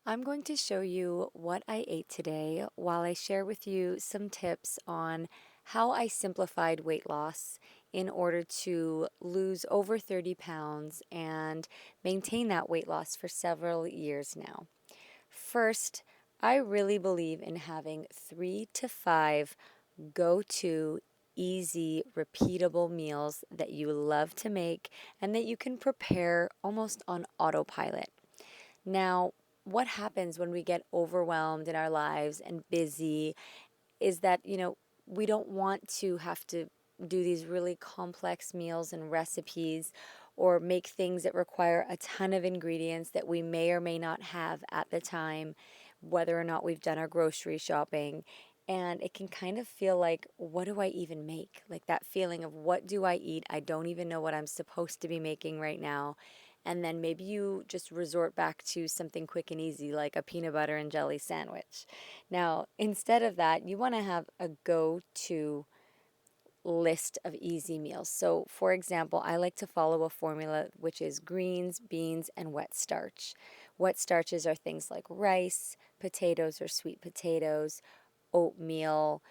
I'm going to show you what I ate today while I share with you some tips on how I simplified weight loss in order to lose over 30 pounds and maintain that weight loss for several years now. First, I really believe in having 3 to 5 go to easy, repeatable meals that you love to make and that you can prepare almost on autopilot. Now, what happens when we get overwhelmed in our lives and busy is that, we don't want to have to do these really complex meals and recipes or make things that require a ton of ingredients that we may or may not have at the time, whether or not we've done our grocery shopping. And it can kind of feel like, what do I even make? Like that feeling of, what do I eat? I don't even know what I'm supposed to be making right now. And then maybe you just resort back to something quick and easy, like a peanut butter and jelly sandwich. Now, instead of that, you want to have a go to list of easy meals. So, for example, I like to follow a formula which is greens, beans, and wet starch. Wet starches are things like rice, potatoes or sweet potatoes, oatmeal,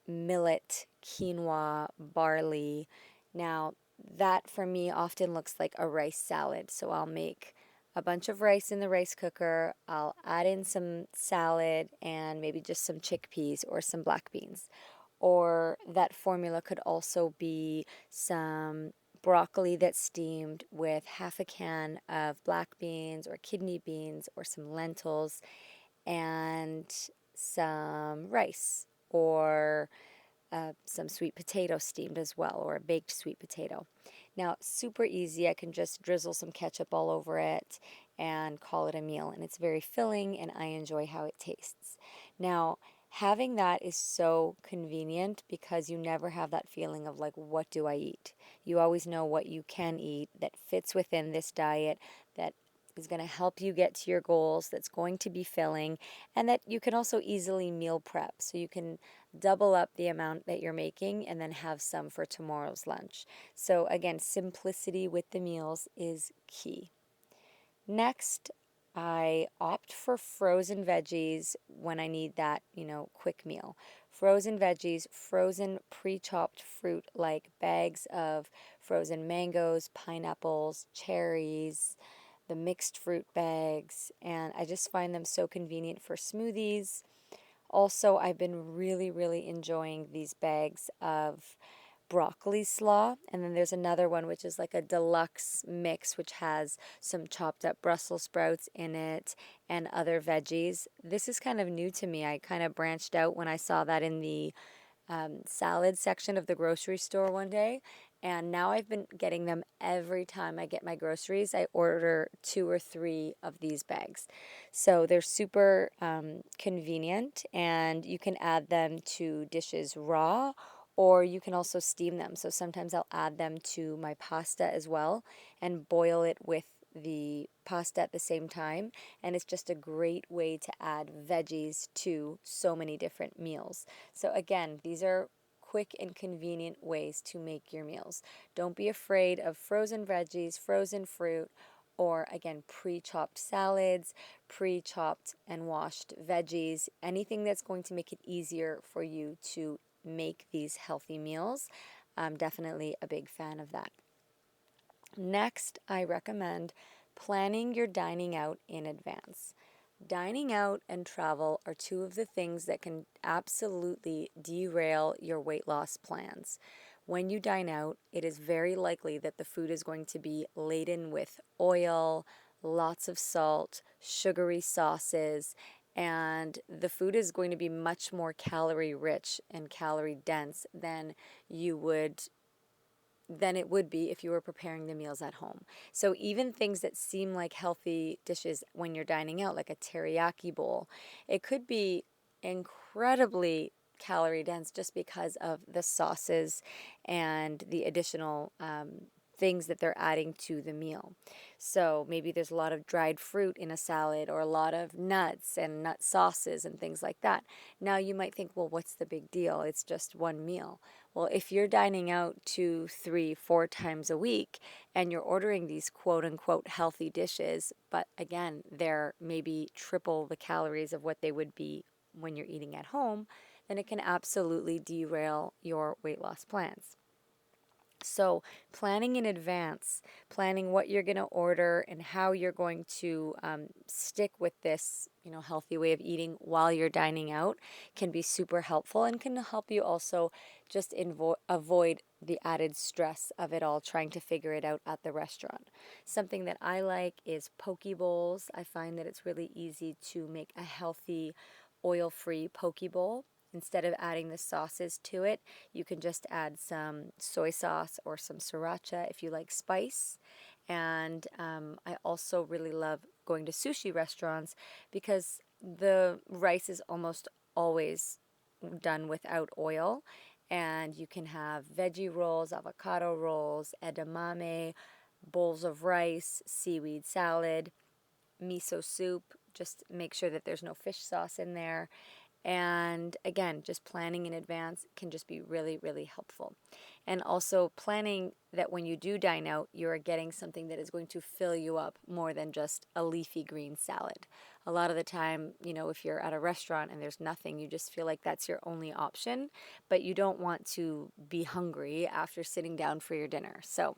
millet, quinoa, barley. Now, that for me often looks like a rice salad. So I'll make a bunch of rice in the rice cooker. I'll add in some salad and maybe just some chickpeas or some black beans. Or that formula could also be some broccoli that's steamed with half a can of black beans or kidney beans or some lentils and some rice or some sweet potato steamed as well, or a baked sweet potato. Now, super easy. I can just drizzle some ketchup all over it and call it a meal. And it's very filling, and I enjoy how it tastes. Now, having that is so convenient because you never have that feeling of like, what do I eat? You always know what you can eat that fits within this diet, that is going to help you get to your goals, that's going to be filling, and that you can also easily meal prep. So you can double up the amount that you're making and then have some for tomorrow's lunch. So, again, simplicity with the meals is key. Next, I opt for frozen veggies when I need that, quick meal. Frozen veggies, frozen pre chopped fruit like bags of frozen mangoes, pineapples, cherries, the mixed fruit bags, and I just find them so convenient for smoothies. Also, I've been really, really enjoying these bags of broccoli slaw. And then there's another one which is like a deluxe mix, which has some chopped up Brussels sprouts in it and other veggies. This is kind of new to me. I kind of branched out when I saw that in the salad section of the grocery store one day. And now I've been getting them every time I get my groceries. I order 2 or 3 of these bags. So they're super convenient, and you can add them to dishes raw, or you can also steam them. So sometimes I'll add them to my pasta as well and boil it with the pasta at the same time. And it's just a great way to add veggies to so many different meals. So, again, these are quick and convenient ways to make your meals. Don't be afraid of frozen veggies, frozen fruit, or again, pre chopped salads, pre chopped and washed veggies, anything that's going to make it easier for you to make these healthy meals. I'm definitely a big fan of that. Next, I recommend planning your dining out in advance. Dining out and travel are two of the things that can absolutely derail your weight loss plans. When you dine out, it is very likely that the food is going to be laden with oil, lots of salt, sugary sauces, and the food is going to be much more calorie rich and calorie dense than it would be if you were preparing the meals at home. So even things that seem like healthy dishes when you're dining out, like a teriyaki bowl, it could be incredibly calorie dense just because of the sauces and the additional things that they're adding to the meal. So maybe there's a lot of dried fruit in a salad or a lot of nuts and nut sauces and things like that. Now you might think, well, what's the big deal? It's just one meal. Well, if you're dining out 2, 3, 4 times a week and you're ordering these quote unquote healthy dishes, but again, they're maybe triple the calories of what they would be when you're eating at home, then it can absolutely derail your weight loss plans. So, planning in advance, planning what you're going to order and how you're going to stick with this, healthy way of eating while you're dining out can be super helpful and can help you also just avoid the added stress of it all, trying to figure it out at the restaurant. Something that I like is poke bowls. I find that it's really easy to make a healthy, oil-free poke bowl. Instead of adding the sauces to it, you can just add some soy sauce or some sriracha if you like spice. And I also really love going to sushi restaurants because the rice is almost always done without oil. And you can have veggie rolls, avocado rolls, edamame, bowls of rice, seaweed salad, miso soup. Just make sure that there's no fish sauce in there. And again, just planning in advance can just be really, really helpful. And also planning that when you do dine out, you are getting something that is going to fill you up more than just a leafy green salad. A lot of the time, if you're at a restaurant and there's nothing, you just feel like that's your only option, but you don't want to be hungry after sitting down for your dinner. So,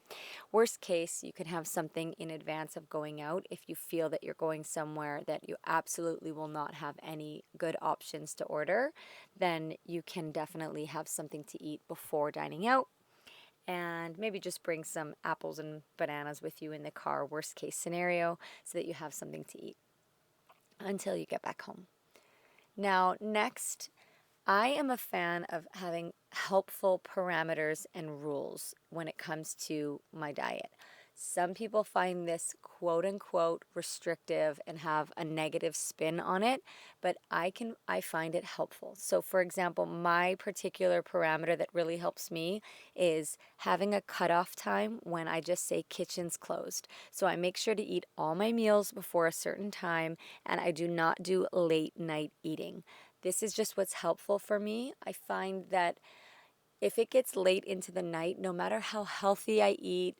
worst case, you can have something in advance of going out if you feel that you're going somewhere that you absolutely will not have any good options to order, then you can definitely have something to eat before dining out. And maybe just bring some apples and bananas with you in the car, worst case scenario, so that you have something to eat until you get back home. Now, next, I am a fan of having helpful parameters and rules when it comes to my diet. Some people find this quote unquote restrictive and have a negative spin on it, but I find it helpful. So for example, my particular parameter that really helps me is having a cutoff time when I just say kitchen's closed. So I make sure to eat all my meals before a certain time and I do not do late night eating. This is just what's helpful for me. I find that if it gets late into the night, no matter how healthy I eat,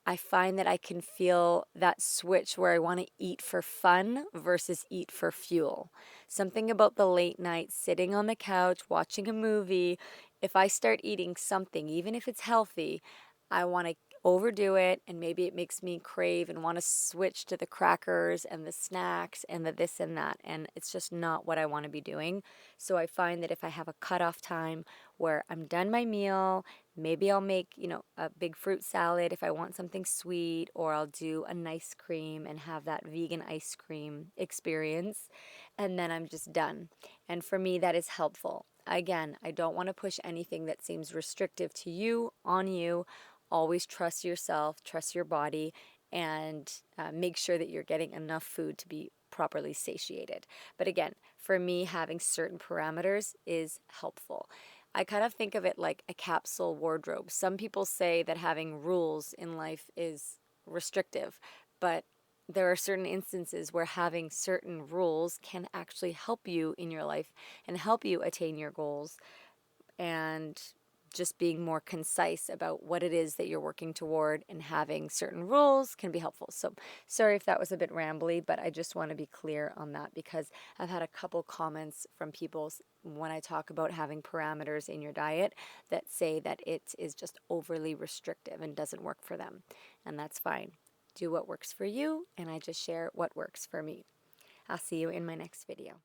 I find that I can feel that switch where I want to eat for fun versus eat for fuel. Something about the late night sitting on the couch watching a movie, if I start eating something, even if it's healthy, I want to overdo it and maybe it makes me crave and want to switch to the crackers and the snacks and the this and that, and it's just not what I want to be doing. So I find that if I have a cutoff time where I'm done my meal, maybe I'll make, a big fruit salad if I want something sweet, or I'll do an ice cream and have that vegan ice cream experience, and then I'm just done. And for me, that is helpful. Again, I don't want to push anything that seems restrictive to you on you. Always trust yourself, trust your body, and make sure that you're getting enough food to be properly satiated. But again, for me, having certain parameters is helpful. I kind of think of it like a capsule wardrobe. Some people say that having rules in life is restrictive, but there are certain instances where having certain rules can actually help you in your life and help you attain your goals, and just being more concise about what it is that you're working toward and having certain rules can be helpful. So, sorry if that was a bit rambly, but I just want to be clear on that because I've had a couple comments from people when I talk about having parameters in your diet that say that it is just overly restrictive and doesn't work for them. And that's fine. Do what works for you, and I just share what works for me. I'll see you in my next video.